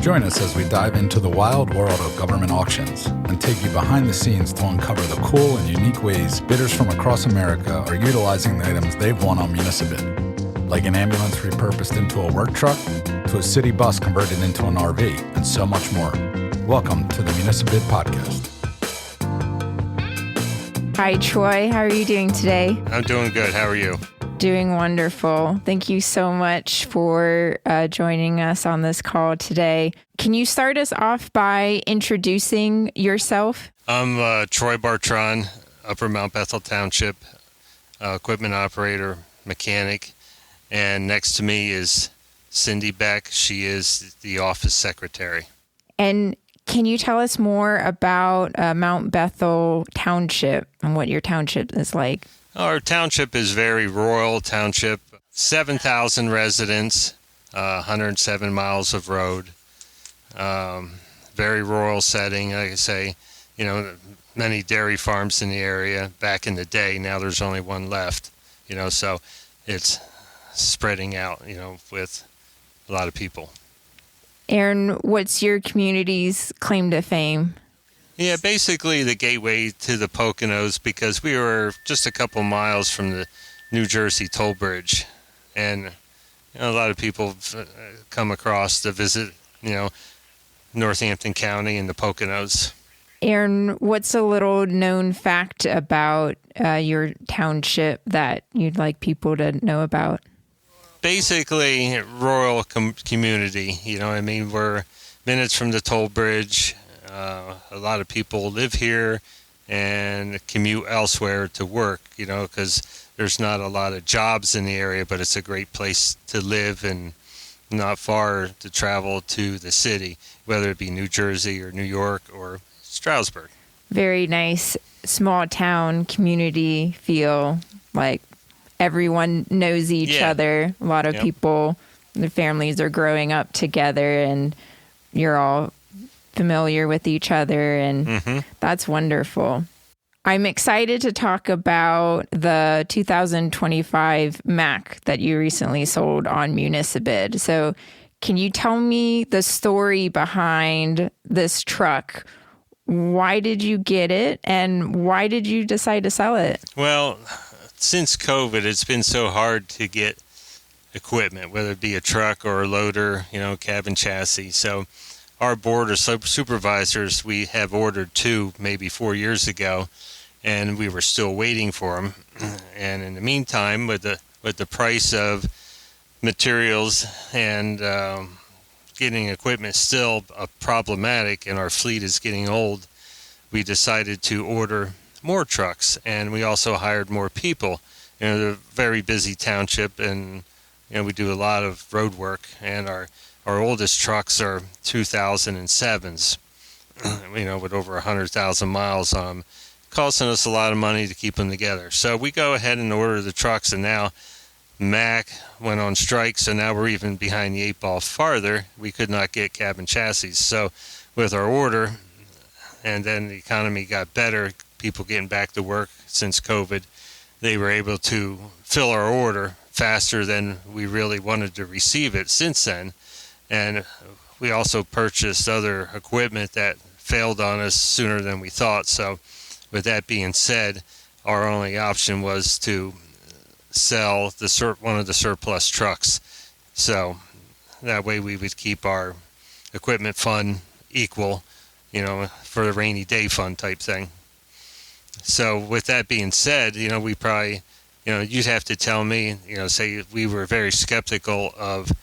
Join us as we dive into the wild world of government auctions and take you behind the scenes to uncover the cool and unique ways bidders from across America are utilizing the items they've won on Municibid. Like an ambulance repurposed into a work truck, to a city bus converted into an RV, and so much more. Welcome to the Municibid Podcast. Hi, Troy. How are you doing today? I'm doing good. How are you? Doing wonderful. Thank you so much for joining us on this call today. Can you start us off by introducing yourself? I'm Troy Bartron, Upper Mount Bethel Township, equipment operator, mechanic, and next to me is Cindy Beck. She is the office secretary. And can you tell us more about Mount Bethel Township and what your township is like? Our township is very rural township, 7,000 residents, 107 miles of road, very rural setting. Like I say, many dairy farms in the area back in the day. Now there's only one left, so it's spreading out, with a lot of people. Aaron, what's your community's claim to fame? Yeah, basically the gateway to the Poconos, because we were just a couple miles from the New Jersey toll bridge. And a lot of people come across to visit, Northampton County and the Poconos. Aaron, what's a little known fact about your township that you'd like people to know about? Basically, rural community. We're minutes from the toll bridge. A lot of people live here and commute elsewhere to work, because there's not a lot of jobs in the area, but it's a great place to live and not far to travel to the city, whether it be New Jersey or New York or Stroudsburg. Very nice small town community feel, like everyone knows each other. A lot of people, their families are growing up together and you're all familiar with each other, and that's wonderful. I'm excited to talk about the 2025 Mack that you recently sold on Municibid. So can you tell me the story behind this truck? Why did you get it, and why did you decide to sell it? Well, since COVID, it's been so hard to get equipment, whether it be a truck or a loader, cab and chassis. So our board of supervisors, we have ordered 2 maybe 4 years ago, and we were still waiting for them. And in the meantime, with the price of materials and getting equipment still problematic, and our fleet is getting old, we decided to order more trucks, and we also hired more people. They're a very busy township, and we do a lot of road work, and our oldest trucks are 2007s, with over 100,000 miles on them, costing us a lot of money to keep them together. So we go ahead and order the trucks, and now Mack went on strike, so now we're even behind the 8 ball farther. We could not get cab and chassis. So with our order, and then the economy got better, people getting back to work since COVID, they were able to fill our order faster than we really wanted to receive it since then. And we also purchased other equipment that failed on us sooner than we thought. So with that being said, our only option was to sell one of the surplus trucks. So that way we would keep our equipment fund equal, for the rainy day fund type thing. So with that being said, we probably, you'd have to tell me, say we were very skeptical of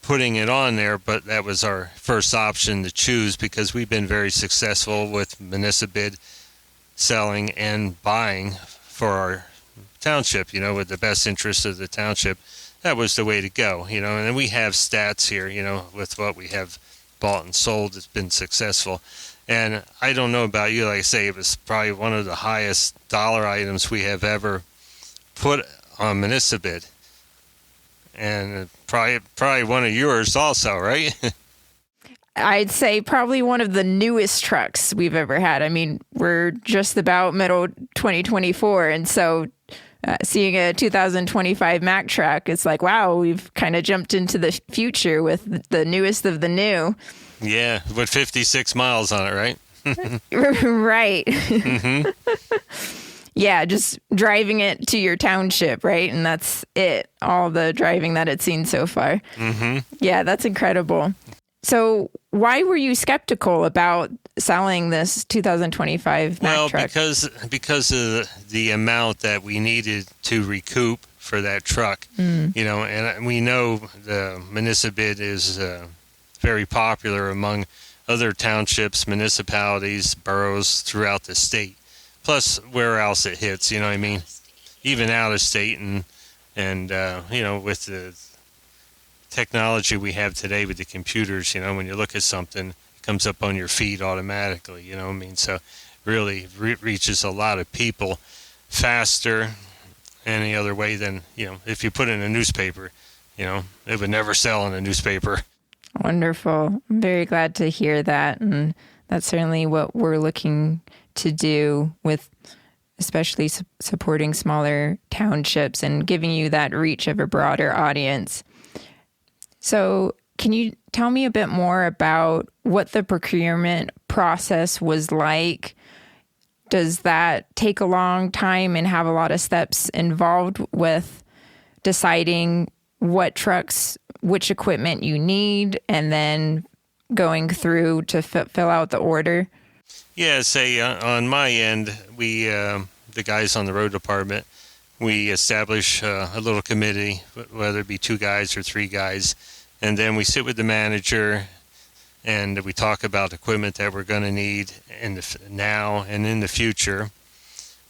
putting it on there, but that was our first option to choose, because we've been very successful with Municibid selling and buying for our township, with the best interest of the township. That was the way to go, and we have stats here, with what we have bought and sold. It's been successful. And I don't know about you, like I say, it was probably one of the highest dollar items we have ever put on Municibid. And probably one of yours also, right? I'd say probably one of the newest trucks we've ever had. I mean, we're just about middle 2024, and so seeing a 2025 Mack truck, it's like, wow, we've kind of jumped into the future with the newest of the new. Yeah, with 56 miles on it, right? Right. Mm-hmm. Yeah, just driving it to your township, right? And that's it, all the driving that it's seen so far. Mm-hmm. Yeah, that's incredible. So why were you skeptical about selling this 2025 Mack truck? Because of the amount that we needed to recoup for that truck. And we know the municipal is very popular among other townships, municipalities, boroughs throughout the state. Plus, where else it hits, you know what I mean? Even out of state, and with the technology we have today with the computers, when you look at something, it comes up on your feed automatically, you know what I mean? So really reaches a lot of people faster any other way than, if you put it in a newspaper, it would never sell in a newspaper. Wonderful. I'm very glad to hear that. And that's certainly what we're looking to do with especially supporting smaller townships and giving you that reach of a broader audience. So can you tell me a bit more about what the procurement process was like? Does that take a long time and have a lot of steps involved with deciding what trucks, which equipment you need, and then going through to fill out the order? Yeah, on my end, we, the guys on the road department, we establish a little committee, whether it be 2 guys or 3 guys, and then we sit with the manager and we talk about equipment that we're going to need now and in the future.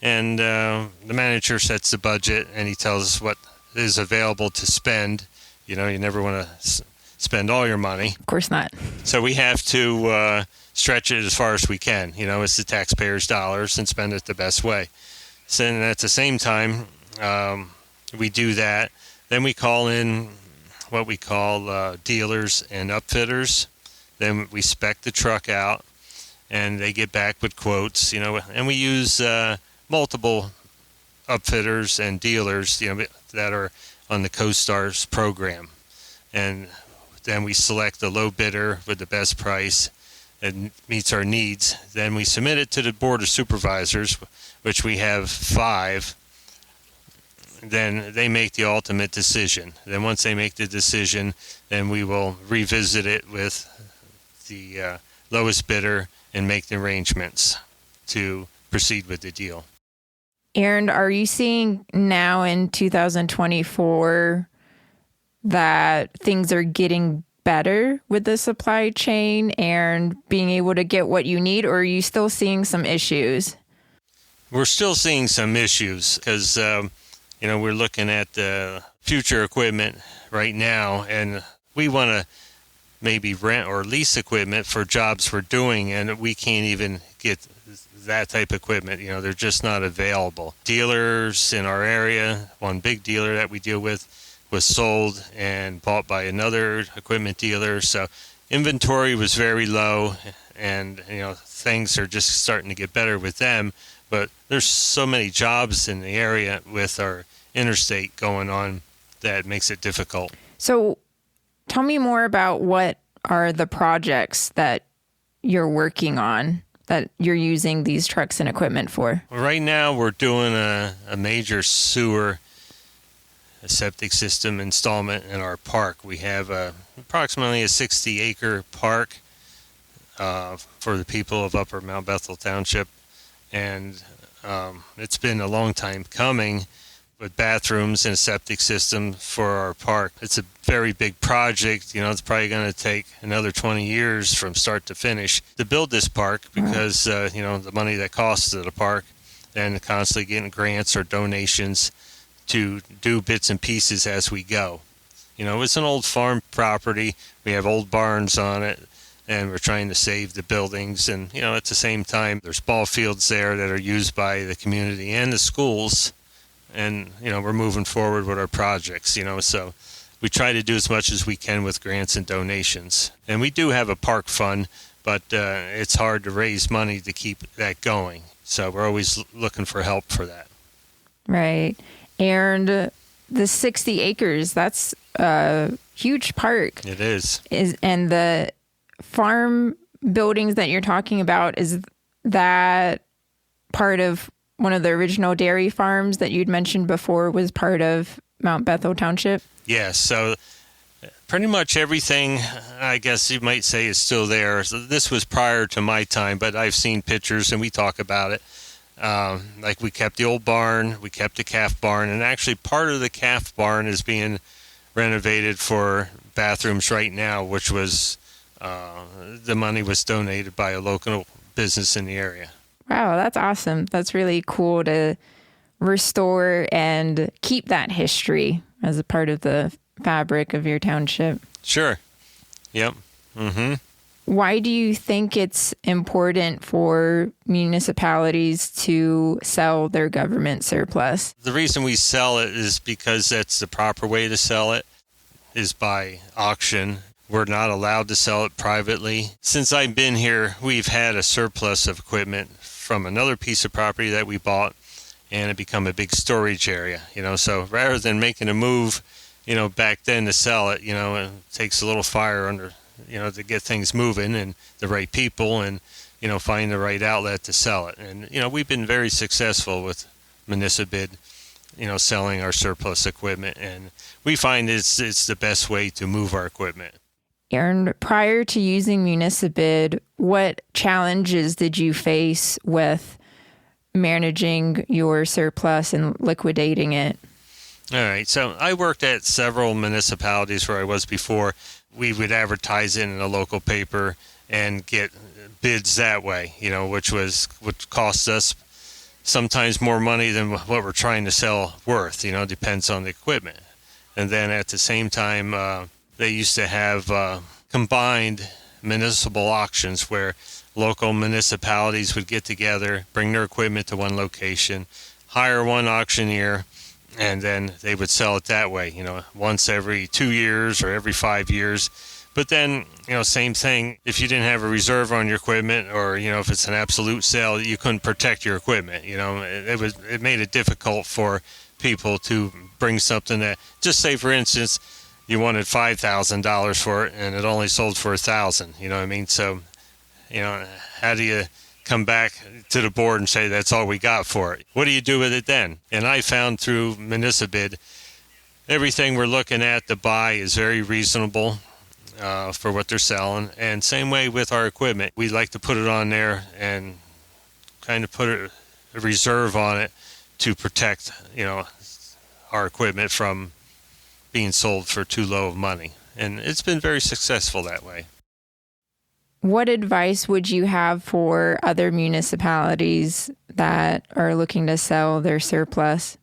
And the manager sets the budget and he tells us what is available to spend. You never want to spend all your money. Of course not. So we have to stretch it as far as we can. It's the taxpayers' dollars, and spend it the best way. So and at the same time, we do that. Then we call in what we call dealers and upfitters. Then we spec the truck out, and they get back with quotes. And we use multiple upfitters and dealers, that are on the CoStarz program. And then we select the low bidder with the best price and meets our needs. Then we submit it to the Board of Supervisors, which we have 5. Then they make the ultimate decision. Then once they make the decision, then we will revisit it with the lowest bidder and make the arrangements to proceed with the deal. Aaron, are you seeing now in 2024 that things are getting better with the supply chain and being able to get what you need, or are you still seeing some issues? We're still seeing some issues because, we're looking at the future equipment right now, and we want to maybe rent or lease equipment for jobs we're doing, and we can't even get that type of equipment. They're just not available. Dealers in our area, one big dealer that we deal with was sold and bought by another equipment dealer. So inventory was very low, and things are just starting to get better with them. But there's so many jobs in the area with our interstate going on that makes it difficult. So tell me more about what are the projects that you're working on that you're using these trucks and equipment for? Right now we're doing a major sewer septic system installment in our park. We have approximately a 60-acre park for the people of Upper Mount Bethel Township, and it's been a long time coming with bathrooms and a septic system for our park. It's a very big project. It's probably going to take another 20 years from start to finish to build this park because, the money that costs of the park, and constantly getting grants or donations to do bits and pieces as we go. It's an old farm property. We have old barns on it, and we're trying to save the buildings. And, at the same time, there's ball fields there that are used by the community and the schools. And, we're moving forward with our projects, so we try to do as much as we can with grants and donations. And we do have a park fund, but it's hard to raise money to keep that going. So we're always looking for help for that. Right. And the 60 acres, that's a huge park. It is. And the farm buildings that you're talking about, is that part of one of the original dairy farms that you'd mentioned before was part of Mount Bethel Township? Yes. So pretty much everything, I guess you might say, is still there. So this was prior to my time, but I've seen pictures and we talk about it. Like we kept the old barn, we kept the calf barn, and actually part of the calf barn is being renovated for bathrooms right now, which was the money was donated by a local business in the area. Wow, that's awesome. That's really cool to restore and keep that history as a part of the fabric of your township. Sure. Yep. Mm-hmm. Why do you think it's important for municipalities to sell their government surplus? The reason we sell it is because that's the proper way to sell it, is by auction. We're not allowed to sell it privately. Since I've been here, we've had a surplus of equipment from another piece of property that we bought, and it become a big storage area. So rather than making a move, back then to sell it, it takes a little fire under, to get things moving and the right people and, find the right outlet to sell it. And, we've been very successful with municipal, selling our surplus equipment, and we find it's the best way to move our equipment. Aaron, prior to using municipal, what challenges did you face with managing your surplus and liquidating it? All right. So I worked at several municipalities where I was before. We would advertise it in a local paper and get bids that way, which cost us sometimes more money than what we're trying to sell worth, depends on the equipment. And then at the same time, they used to have combined municipal auctions where local municipalities would get together, bring their equipment to one location, hire one auctioneer, and then they would sell it that way, once every 2 years or every 5 years. But then, same thing, if you didn't have a reserve on your equipment, or, if it's an absolute sale, you couldn't protect your equipment. It made it difficult for people to bring something that, just say for instance, you wanted $5,000 for it and it only sold for $1,000. You know what I mean? So, how do you come back to the board and say that's all we got for it? What do you do with it then? And I found through municipal, everything we're looking at to buy is very reasonable for what they're selling. And same way with our equipment. We like to put it on there and kind of put a reserve on it to protect, our equipment from being sold for too low of money. And it's been very successful that way. What advice would you have for other municipalities that are looking to sell their surplus?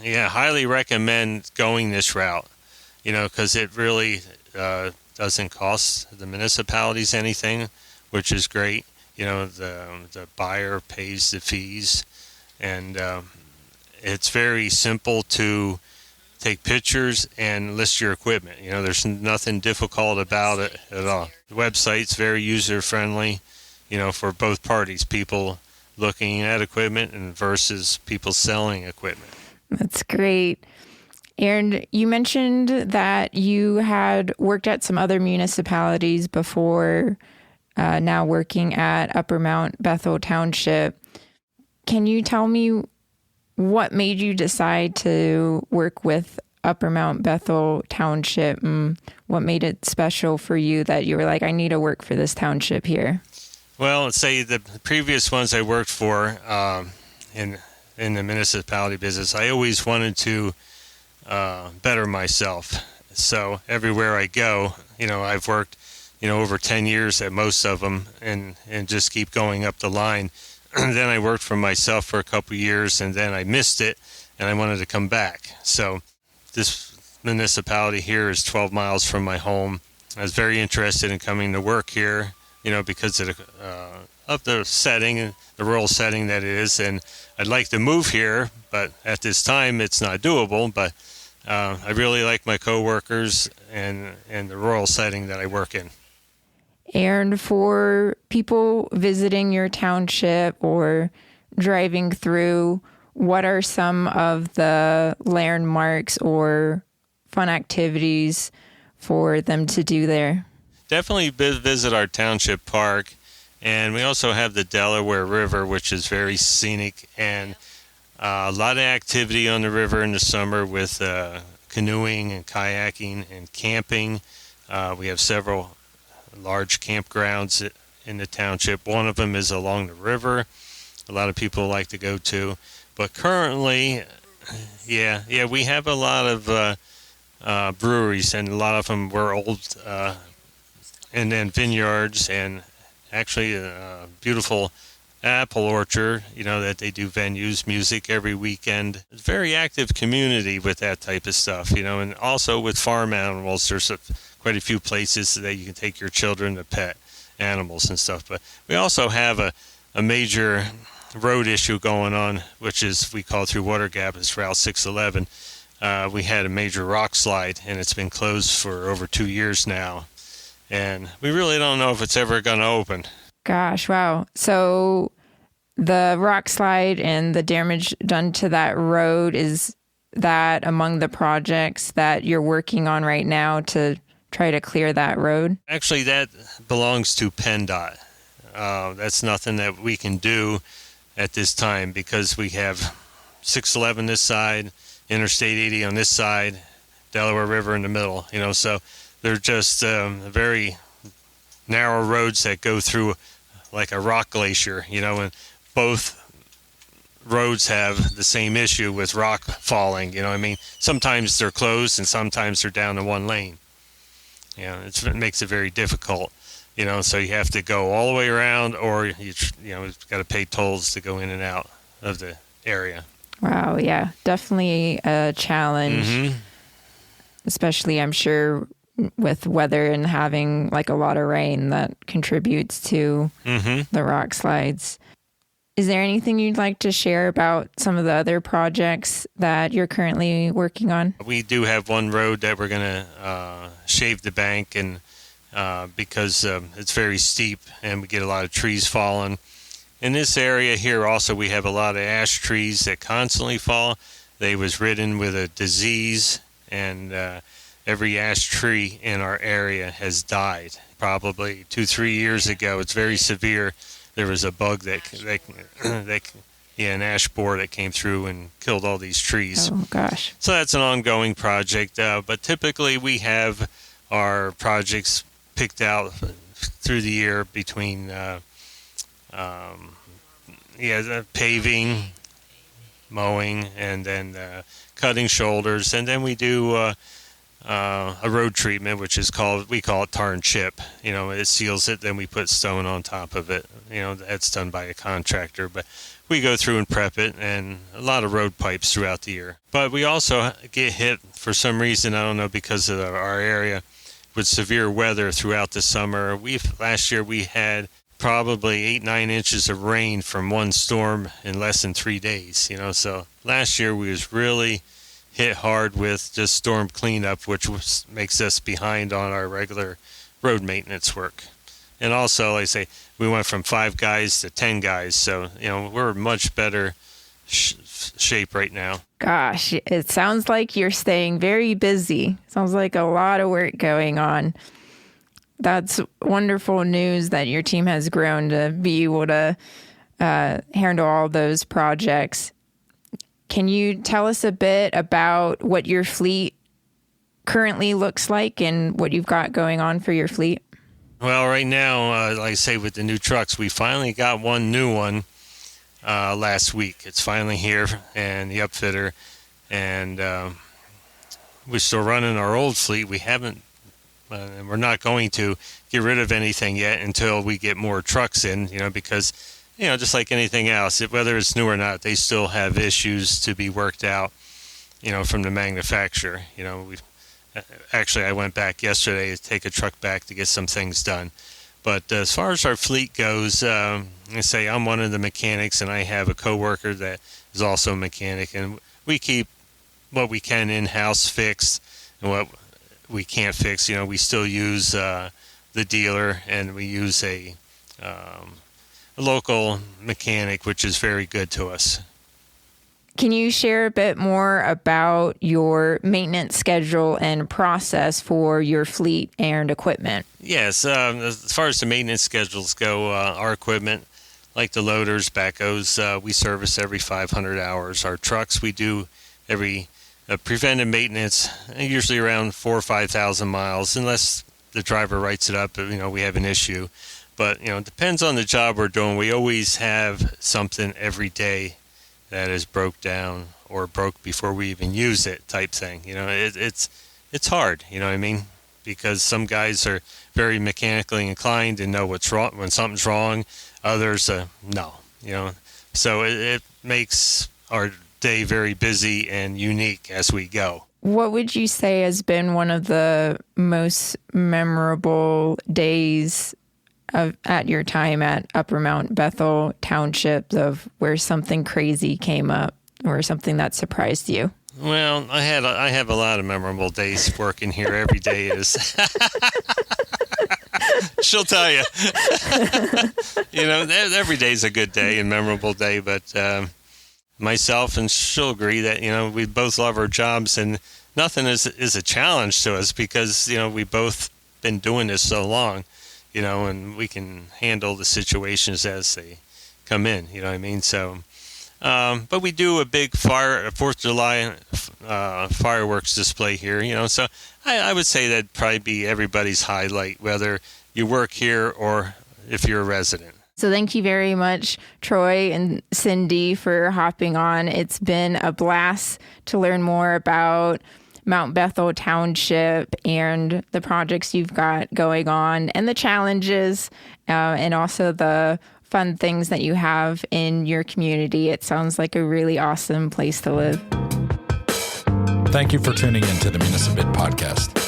Yeah, highly recommend going this route, because it really doesn't cost the municipalities anything, which is great. The buyer pays the fees, and it's very simple to take pictures and list your equipment. There's nothing difficult about it at all. The website's very user-friendly, for both parties, people looking at equipment and versus people selling equipment. That's great. And you mentioned that you had worked at some other municipalities before now working at Upper Mount Bethel Township. Can you tell me what made you decide to work with Upper Mount Bethel Township, and what made it special for you that you were like, I need to work for this township here? Well, let's say the previous ones I worked for in the municipality business, I always wanted to better myself. So everywhere I go, I've worked, over 10 years at most of them, and just keep going up the line. And then I worked for myself for a couple of years, and then I missed it, and I wanted to come back. So this municipality here is 12 miles from my home. I was very interested in coming to work here, because of the setting, the rural setting that it is. And I'd like to move here, but at this time it's not doable. But I really like my coworkers and the rural setting that I work in. And for people visiting your township or driving through, what are some of the landmarks or fun activities for them to do there? Definitely visit our township park. And we also have the Delaware River, which is very scenic, and a lot of activity on the river in the summer with canoeing and kayaking and camping. We have several large campgrounds in the township. One of them is along the river. A lot of people like to go to. But currently, we have a lot of breweries, and a lot of them were old, and then vineyards, and actually a beautiful apple orchard, that they do venues, music every weekend. It's a very active community with that type of stuff, and also with farm animals. There's quite a few places that you can take your children to pet animals and stuff. But we also have a major road issue going on, which is we call through Water Gap. It's Route 611. We had a major rock slide, and it's been closed for over 2 years now. And we really don't know if it's ever going to open. Gosh, wow. So the rock slide and the damage done to that road, is that among the projects that you're working on right now to try to clear that road? Actually, that belongs to PennDOT. That's nothing that we can do at this time because we have 611 this side, Interstate 80 on this side, Delaware River in the middle, so they're just very narrow roads that go through like a rock glacier, and both roads have the same issue with rock falling, Sometimes they're closed and sometimes they're down to one lane. It makes it very difficult, so you have to go all the way around, or you've got to pay tolls to go in and out of the area. Wow, yeah, definitely a challenge, Mm-hmm. Especially I'm sure with weather and having like a lot of rain that contributes to the rock slides. Is there anything you'd like to share about some of the other projects that you're currently working on? We do have one road that we're going to shave the bank, and because it's very steep and we get a lot of trees falling. In this area here also we have a lot of ash trees that constantly fall. They was ridden with a disease, and every ash tree in our area has died. Probably 2-3 years ago, it's very severe. There was a bug an ash borer that came through and killed all these trees. Oh, gosh. So that's an ongoing project. But typically we have our projects picked out through the year between paving, mowing, and then cutting shoulders. And then we do a road treatment, which is we call it tar and chip. It seals it, then we put stone on top of it. That's done by a contractor, but we go through and prep it, and a lot of road pipes throughout the year. But we also get hit for some reason, I don't know, because of our area, with severe weather throughout the summer. Last year we had probably 8-9 inches of rain from one storm in less than 3 days. So last year we was really hit hard with just storm cleanup, which makes us behind on our regular road maintenance work. And also, like I say, we went from 5 guys to 10 guys, so we're in much better shape right now. Gosh, it sounds like you're staying very busy. Sounds like a lot of work going on. That's wonderful news that your team has grown to be able to handle all those projects. Can you tell us a bit about what your fleet currently looks like and what you've got going on for your fleet? Well, right now, like I say, with the new trucks, we finally got one new one last week. It's finally here, and the upfitter, and we're still running our old fleet. We haven't, and we're not going to get rid of anything yet until we get more trucks in, because just like anything else, whether it's new or not, they still have issues to be worked out, from the manufacturer. Actually, I went back yesterday to take a truck back to get some things done. But as far as our fleet goes, I say I'm one of the mechanics, and I have a coworker that is also a mechanic, and we keep what we can in-house fixed, and what we can't fix. We still use the dealer, and we use a local mechanic, which is very good to us. Can you share a bit more about your maintenance schedule and process for your fleet and equipment? Yes. As far as the maintenance schedules go, our equipment, like the loaders, backhoes, we service every 500 hours. Our trucks, we do every preventive maintenance, usually around 4,000 or 5,000 miles, unless the driver writes it up, we have an issue. But, it depends on the job we're doing. We always have something every day that is broke down or broke before we even use it type thing. It's hard, because some guys are very mechanically inclined and know what's wrong when something's wrong. Others, no, So it makes our day very busy and unique as we go. What would you say has been one of the most memorable days at your time at Upper Mount Bethel Township, of where something crazy came up or something that surprised you? Well, I have a lot of memorable days working here. Every day is. She'll tell you. Every day's a good day and memorable day, but myself and she'll agree that, we both love our jobs and nothing is a challenge to us because, we both been doing this so long. And we can handle the situations as they come in, So, but we do a big 4th of July fireworks display here, So I would say that'd probably be everybody's highlight, whether you work here or if you're a resident. So thank you very much, Troy and Cindy, for hopping on. It's been a blast to learn more about Mount Bethel Township and the projects you've got going on and the challenges and also the fun things that you have in your community. It sounds like a really awesome place to live. Thank you for tuning in to the Municipal podcast.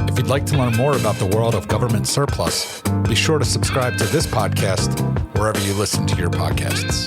If you'd like to learn more about the world of government surplus, be sure to subscribe to this podcast wherever you listen to your podcasts.